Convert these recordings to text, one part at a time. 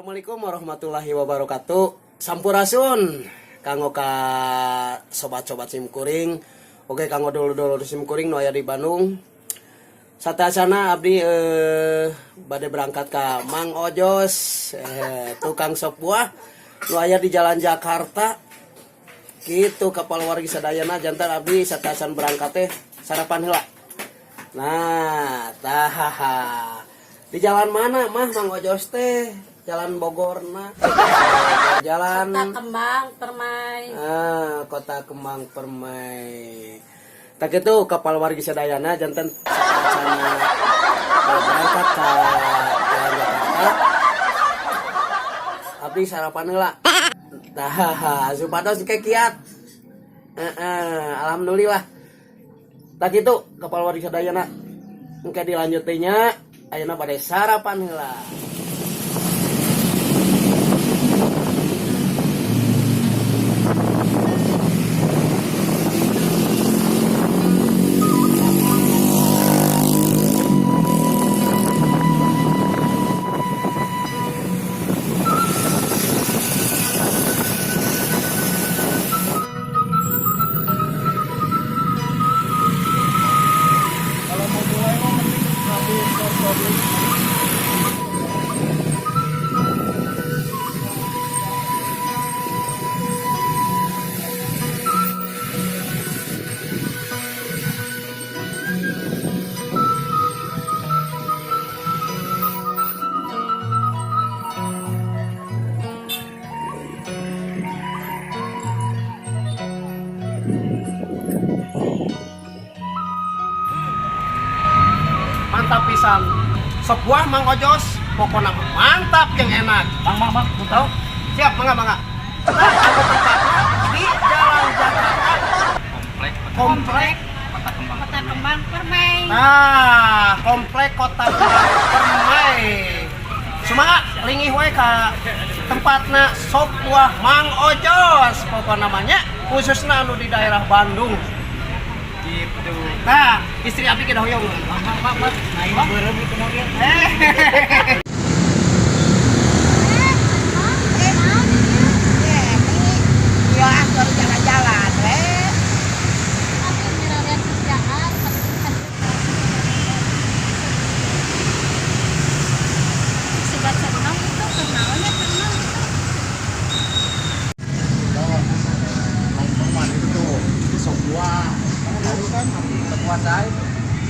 Assalamualaikum warahmatullahi wabarakatuh. Sampurasun kanggo ka sobat-sobat simkuring. Oke kanggo dulu-dulu simkuring nu aya di Bandung. Satasana abdi bade berangkat ka Mang Ojos, tukang sop buah nu aya di Jalan Jakarta. Kitu kapal wargi sadayana jantan abdi satasan berangkat teh sarapan heula. Nah, di jalan mana mah Mang Ojos teh? Jalan Bogorna. Jalan Kota Kembang Permai. Kota Kembang Permai. Tak itu kapal wargi sadayana jantan sana berangkat ka Jalan Jakarta. Abdi sarapan heula. Tah, supados kiat. Alhamdulillah. Tak itu kapal wargi sadayana engke dilanjut teh nya ayeuna bade sarapan heula. Mantap pisan. Sop buah Mang Ojos, pokoknya mantap yang enak. Mang, tahu? Siap, mangga. Nah, aku tempatnya di Jalan Jakarta. Komplek Kota Kembang Permai. Nah, komplek Kota Kembang Permai. Sumaha lingih we ka tempatna sop buah Mang Ojos, pokoknya namanya khususnya anu di daerah Bandung. Gitu. Nah, istri abdi kita hoyong. Mas. Nah, ini beureum itu mobil. Ya, baru jalan-jalan,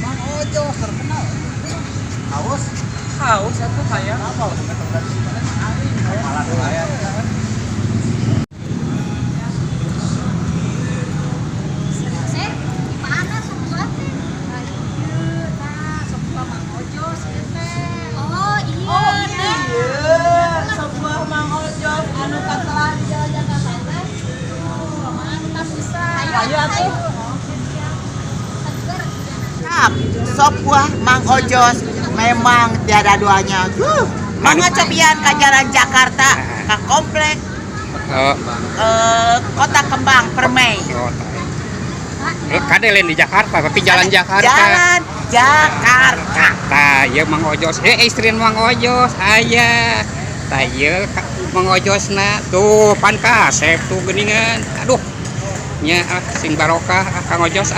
Mang Ojos terkenal. Haus itu saya. Apa? Kepala saya. Sop buah Mang Ojos memang tiada duanya. Mangga cobian ke Jalan Jakarta ke komplek Kota Kembang Permai. Kade lain di Jakarta, tapi Jalan Jakarta. Jalan Jakarta. Tah, ya Mang Ojos. Istri Mang Ojos aya. Tah ieu Mang Ojosna tuh pan kasep tuh geuningan. Aduh. Nya sing barokah Kang Ojos